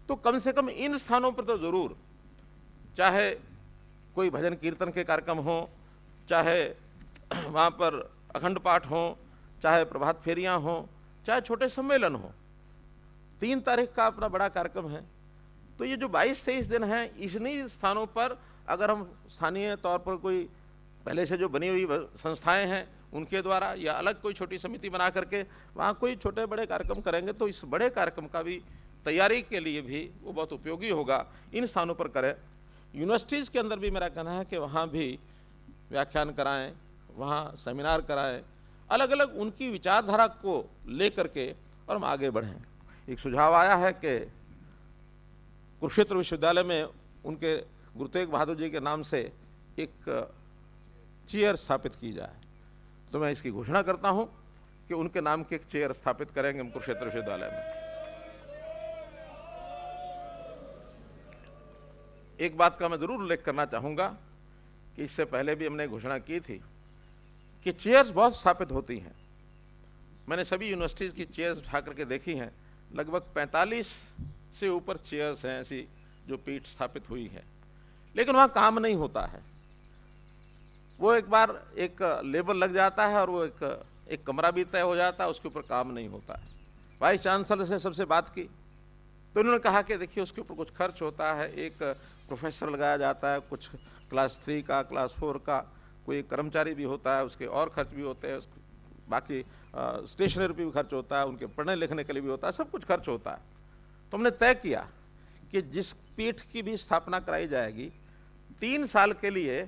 तो कम से कम इन स्थानों पर तो ज़रूर, चाहे कोई भजन कीर्तन के कार्यक्रम हो, चाहे वहाँ पर अखंड पाठ हो, चाहे प्रभात फेरियाँ हों, चाहे छोटे सम्मेलन हो। 3 तारीख का अपना बड़ा कार्यक्रम है। तो ये जो 22-23 दिन हैं, इन्हीं स्थानों पर अगर हम स्थानीय तौर पर कोई पहले से जो बनी हुई संस्थाएं हैं उनके द्वारा या अलग कोई छोटी समिति बना करके वहाँ कोई छोटे बड़े कार्यक्रम करेंगे तो इस बड़े कार्यक्रम का भी तैयारी के लिए भी वो बहुत उपयोगी होगा। इन स्थानों पर करें। यूनिवर्सिटीज़ के अंदर भी मेरा कहना है कि वहाँ भी व्याख्यान कराएं, वहाँ सेमिनार कराएं, अलग अलग उनकी विचारधारा को लेकर के और हम आगे बढ़ें। एक सुझाव आया है कि कुरुक्षेत्र विश्वविद्यालय में उनके गुरु तेग बहादुर जी के नाम से एक चेयर स्थापित की जाए, तो मैं इसकी घोषणा करता हूं कि उनके नाम की एक चेयर स्थापित करेंगे हम कुरुक्षेत्र विश्वविद्यालय में। एक बात का मैं जरूर उल्लेख करना चाहूँगा कि इससे पहले भी हमने घोषणा की थी कि चेयर्स बहुत स्थापित होती हैं। मैंने सभी यूनिवर्सिटीज़ की चेयर्स उठा करके देखी हैं, लगभग 45 से ऊपर चेयर्स हैं ऐसी जो पीठ स्थापित हुई है, लेकिन वहाँ काम नहीं होता है। वो एक बार एक लेबल लग जाता है और वो एक कमरा भी तय हो जाता है, उसके ऊपर काम नहीं होता है। वाइस चांसलर से सबसे बात की तो उन्होंने कहा कि देखिए उसके ऊपर कुछ खर्च होता है, एक प्रोफेसर लगाया जाता है, कुछ क्लास 3 का, क्लास 4 का, कोई कर्मचारी भी होता है, उसके और खर्च भी होते हैं, बाकी स्टेशनरी भी खर्च होता है, उनके पढ़ने लिखने के लिए भी होता है, सब कुछ खर्च होता है। तो हमने तय किया कि जिस पीठ की भी स्थापना कराई जाएगी 3 साल के लिए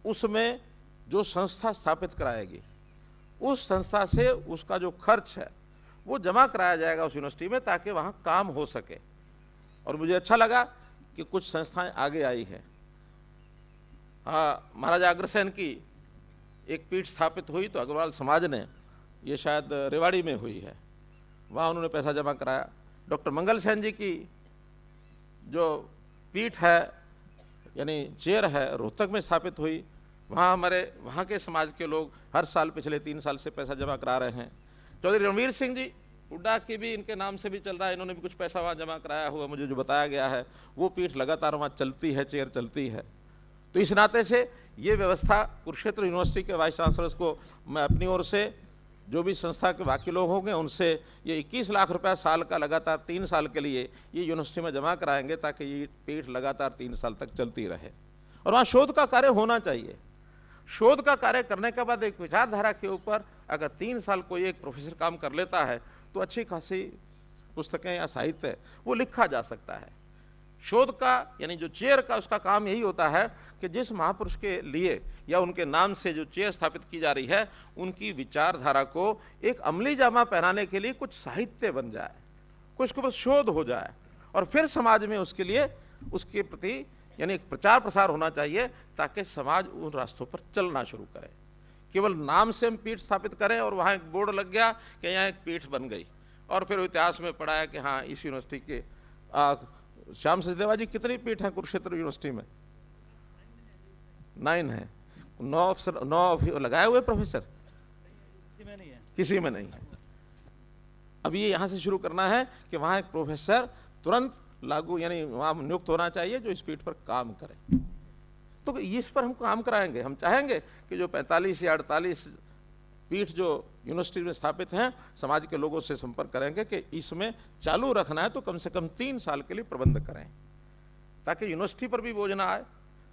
उसमें जो संस्था स्थापित कराएगी उस संस्था से उसका जो खर्च है वो जमा कराया जाएगा उस यूनिवर्सिटी में, ताकि वहाँ काम हो सके। और मुझे अच्छा लगा कि कुछ संस्थाएं आगे आई हैं। हाँ, महाराजा अग्रसेन की एक पीठ स्थापित हुई तो अग्रवाल समाज ने, ये शायद रेवाड़ी में हुई है, वहाँ उन्होंने पैसा जमा कराया। डॉक्टर मंगल सेन जी की जो पीठ है यानी चेयर है रोहतक में स्थापित हुई, वहाँ हमारे वहाँ के समाज के लोग हर साल पिछले 3 साल से पैसा जमा करा रहे हैं। चौधरी रणवीर सिंह जी हुड्डा की भी इनके नाम से भी चल रहा है, इन्होंने भी कुछ पैसा वहाँ जमा कराया हुआ, मुझे जो बताया गया है वो पीठ लगातार वहाँ चलती है, चेयर चलती है। तो इस नाते से ये व्यवस्था कुरुक्षेत्र यूनिवर्सिटी के वाइस चांसलर्स को मैं अपनी ओर से, जो भी संस्था के बाकी लोग होंगे उनसे, ये 21 लाख रुपया साल का लगातार 3 साल के लिए ये यूनिवर्सिटी में जमा कराएंगे, ताकि ये पीठ लगातार 3 साल तक चलती रहे। और वहाँ शोध का कार्य होना चाहिए। शोध का कार्य करने के बाद एक विचारधारा के ऊपर अगर 3 साल कोई एक प्रोफेसर काम कर लेता है तो अच्छी खासी पुस्तकें या साहित्य वो लिखा जा सकता है। शोध का यानी जो चेयर का उसका काम यही होता है कि जिस महापुरुष के लिए या उनके नाम से जो चेयर स्थापित की जा रही है उनकी विचारधारा को एक अमली जामा पहनाने के लिए कुछ साहित्य बन जाए, कुछ के ऊपर शोध हो जाए, और फिर समाज में उसके लिए उसके प्रति यानी एक प्रचार प्रसार होना चाहिए, ताकि समाज उन रास्तों पर चलना शुरू करे। केवल नाम से हम पीठ स्थापित करें और वहाँ एक बोर्ड लग गया कि यहाँ एक पीठ बन गई, और फिर इतिहास में पढ़ा है कि हाँ इस यूनिवर्सिटी के श्याम सचदेवा जी कितनी पीठ हैं कुरुक्षेत्र यूनिवर्सिटी में? 9 है। 9 लगाए हुए प्रोफेसर किसी में नहीं है। अब ये यहाँ से शुरू करना है कि वहाँ एक प्रोफेसर तुरंत लागू यानी वहाँ नियुक्त होना चाहिए जो इस पीठ पर काम करे। तो इस पर हम काम कराएंगे। हम चाहेंगे कि जो 45 या 48 पीठ जो यूनिवर्सिटी में स्थापित हैं, समाज के लोगों से संपर्क करेंगे कि इसमें चालू रखना है तो कम से कम 3 साल के लिए प्रबंध करें, ताकि यूनिवर्सिटी पर भी बोझ ना आए